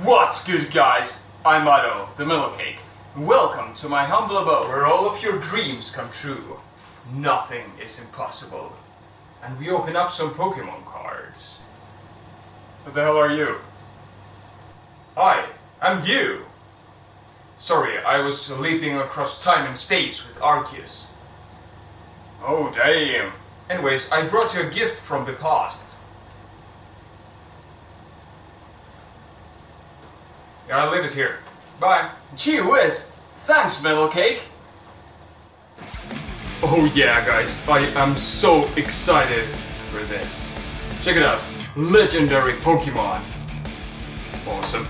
What's good, guys? I'm Otto, the Mellow Cake. Welcome to my humble abode where all of your dreams come true. Nothing is impossible. And we open up some Pokemon cards. What the hell are you? Hi, I'm you. Sorry, I was leaping across time and space with Arceus. Oh, damn. Anyways, I brought you a gift from the past. Yeah, I'll leave it here. Bye. Gee whiz! Thanks, Mellow Cake! Oh yeah, guys, I am so excited for this. Check it out. Legendary Pokemon. Awesome.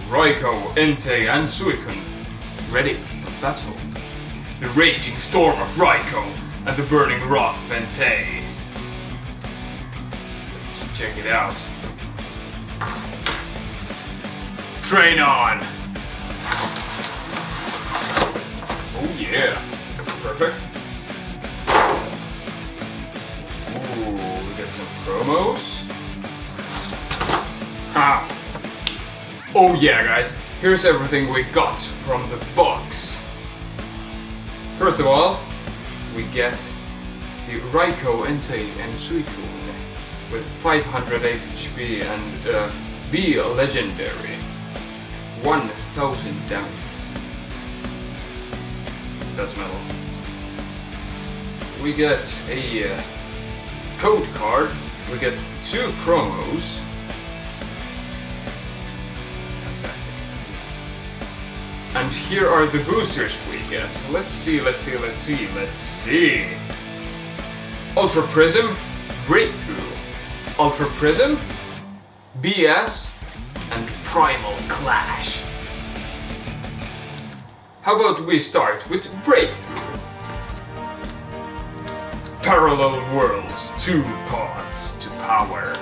Raikou, Entei, and Suicune. Ready for battle. The raging storm of Raikou and the burning wrath of Entei. Let's check it out. Train on! Oh yeah, perfect. Ooh, we get some promos. Ha! Oh yeah, guys, here's everything we got from the box. First of all, we get the Raikou, Entei, and Suicune with 500 HP and be legendary. 1000 damage. That's metal. We get a code card. We get 2 promos. Fantastic. And here are the boosters we get. Let's see. Ultra Prism, Breakthrough. Ultra Prism, BS, and Primal Clash. How about we start with Breakthrough? Parallel worlds, 2 paths to power.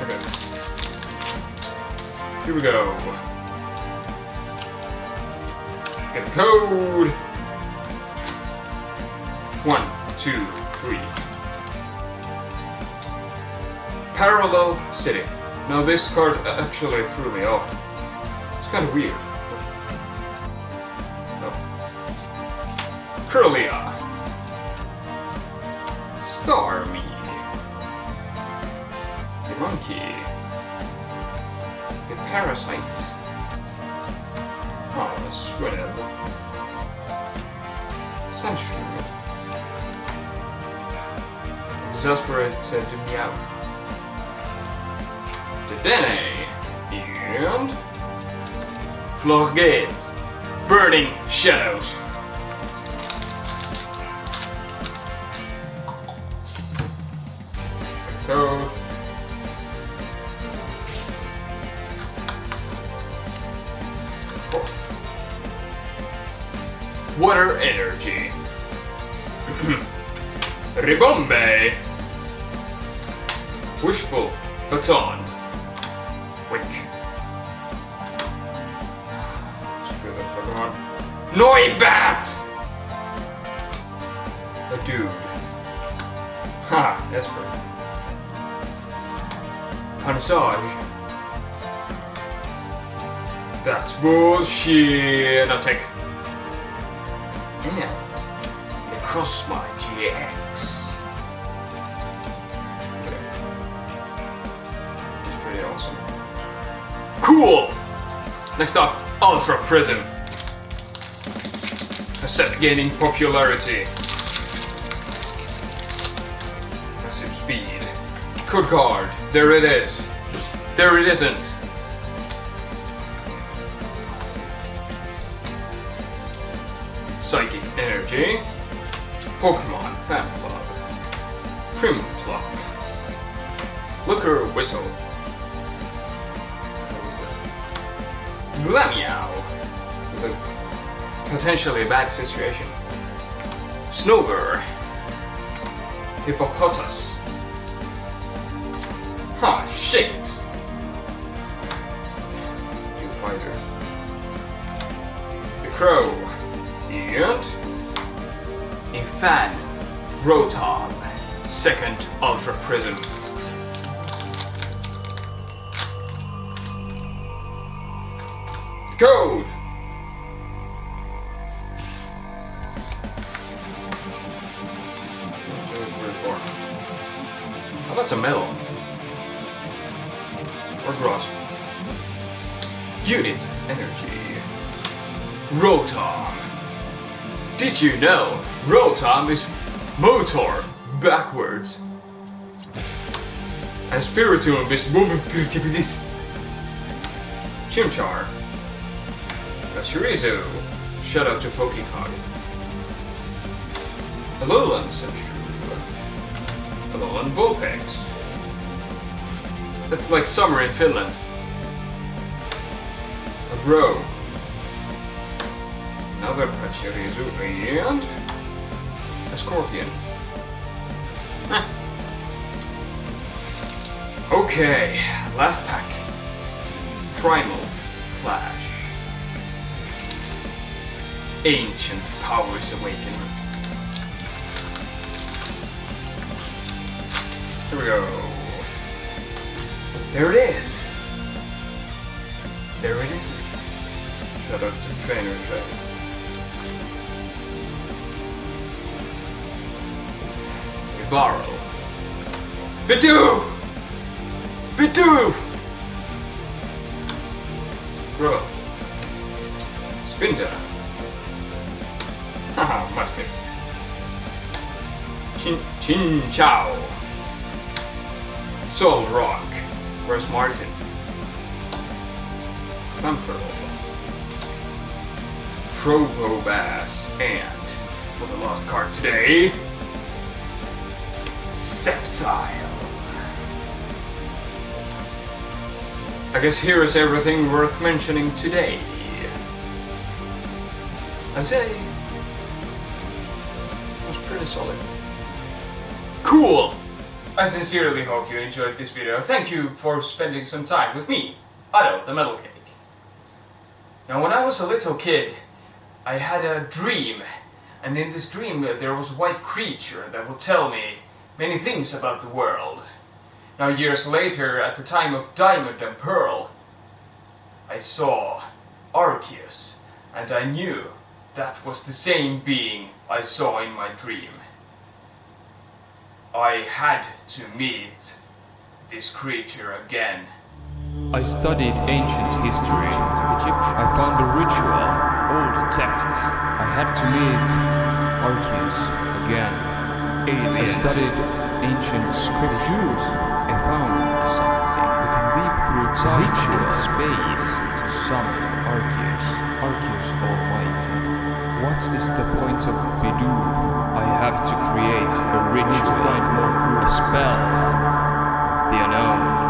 Okay. Here we go. Get the code. 1, 2, 3. Parallel City. Now this card actually threw me off. It's kind of weird. Oh. Curlia. Starmie. The monkey. The parasite. Oh, Swinub. Sandshrew. Exasperated Meowth. Dedenne and Florges, Burning Shadows. Code. Water Energy. Ribombe. Wishful Baton. Quick. Screw that Pokemon. Noibat! A dude. Ha, Esper. Pansage. That's bullshit. Now take. And Necrozma GX. It's pretty awesome. Cool! Next up, Ultra Prism. A set gaining popularity. Massive speed. Code card. There it is. There it isn't. Psychic Energy. Pokemon Fan Club. Prim Pluck. Looker Whistle. Glameow, with a potentially bad situation. Snowbird. Hippopotas. Ha, shit! You fighter. The Crow. And Fan, Rotom, second Ultra Prism. Code! Oh, that's a melon. Or grass. Unit energy. Rotom. Did you know Rotom is motor backwards? And Spiritomb is this. Chimchar. Chorizo. Shout out to Pokecog. Alolan Sandshrew. Alolan Vulpix. That's like summer in Finland. A Bro. Another Pachirisu and a Scorpion. Huh. Okay, last pack. Primal Clash. Ancient powers awaken. Here we go. There it is. There it is. Shout out to Trainer. Borrow. Bidoof! Bidoof! Bro. Spinda. Haha, much good. Chin Chow. Soul Rock. Where's Martin? Thumper. Probobass. And for the last card today, Sceptile. I guess here is everything worth mentioning today. I'd say it was pretty solid. Cool! I sincerely hope you enjoyed this video. Thank you for spending some time with me, Otto the Metal Cake. Now when I was a little kid, I had a dream. And in this dream there was a white creature that would tell me many things about the world. Now years later, at the time of Diamond and Pearl, I saw Arceus, and I knew that was the same being I saw in my dream. I had to meet this creature again. I studied ancient history, Egyptian. I found a ritual, old texts. I had to meet Arceus again. I studied ancient scriptures. I found something. We can leap through time and space to summon Arceus. Arceus Almighty. What is the point of Bidoof? I have to create a ritual to find more proof. A spell of the unknown.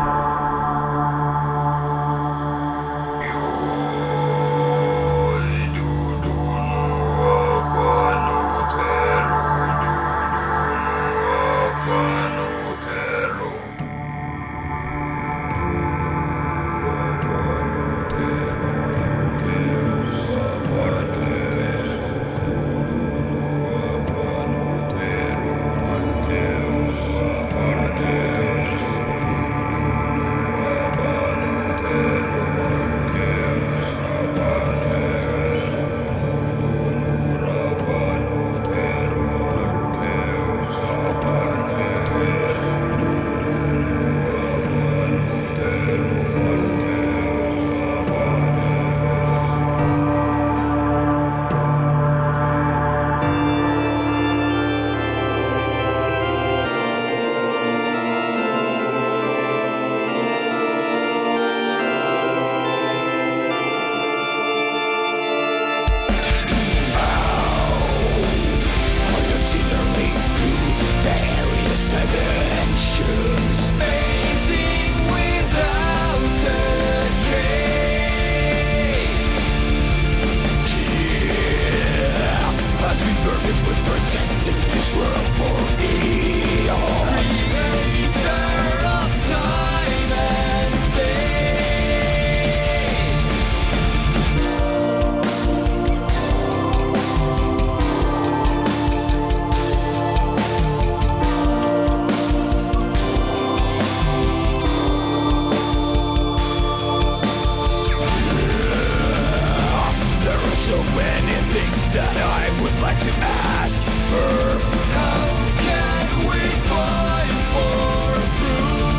would like to ask her, how can we find more proof?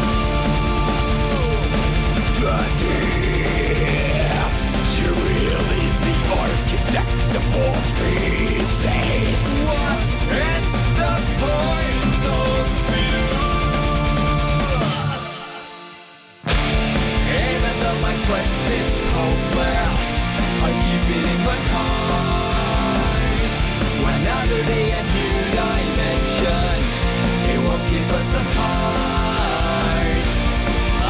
The deep, she really is the architect of all species. What's the point of view? Even though my quest is hopeless, I keep it in my heart. Another day, a new dimension, it won't keep us apart.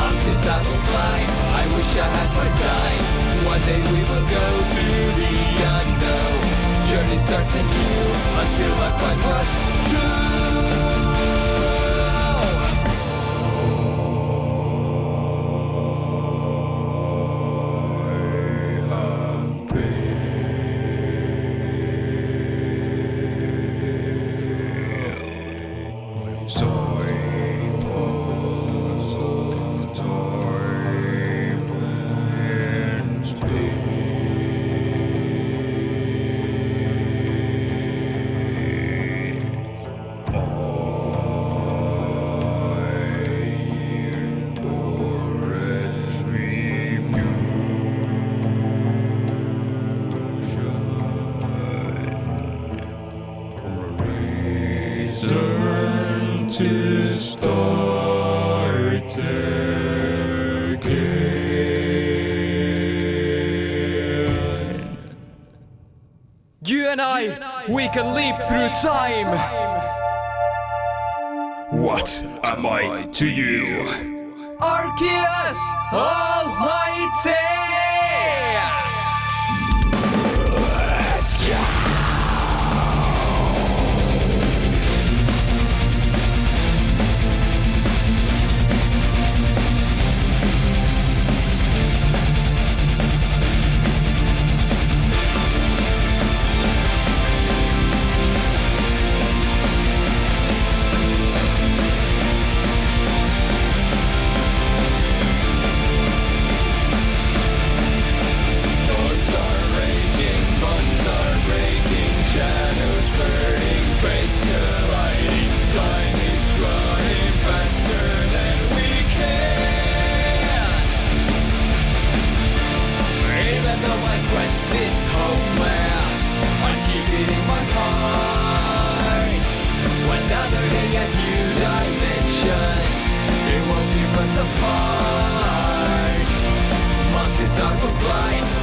Until I will climb, I wish I had more time. One day we will go to the unknown. Journey starts anew until I find what's true. Turn to start again. You and I, we can leap through time. What am I to you? Arceus Almighty! Let's go!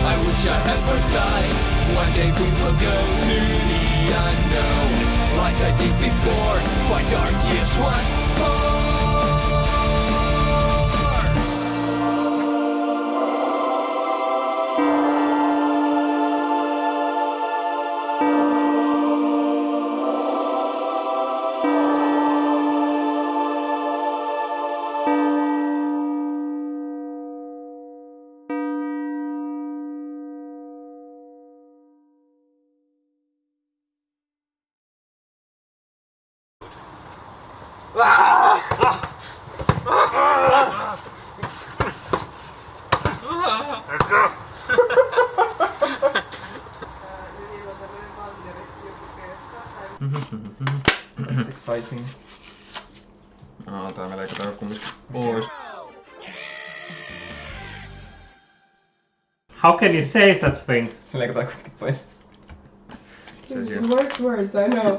I wish I had more time. One day we will go to the unknown. Like I did before, find Arceus once more. That's exciting. Tää me leikataan kumminkin pois. How can you say such things? Se leikataan kuitenkin pois. Se The worst words, I know.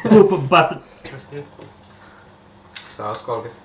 Poop butt. Sä oot 30.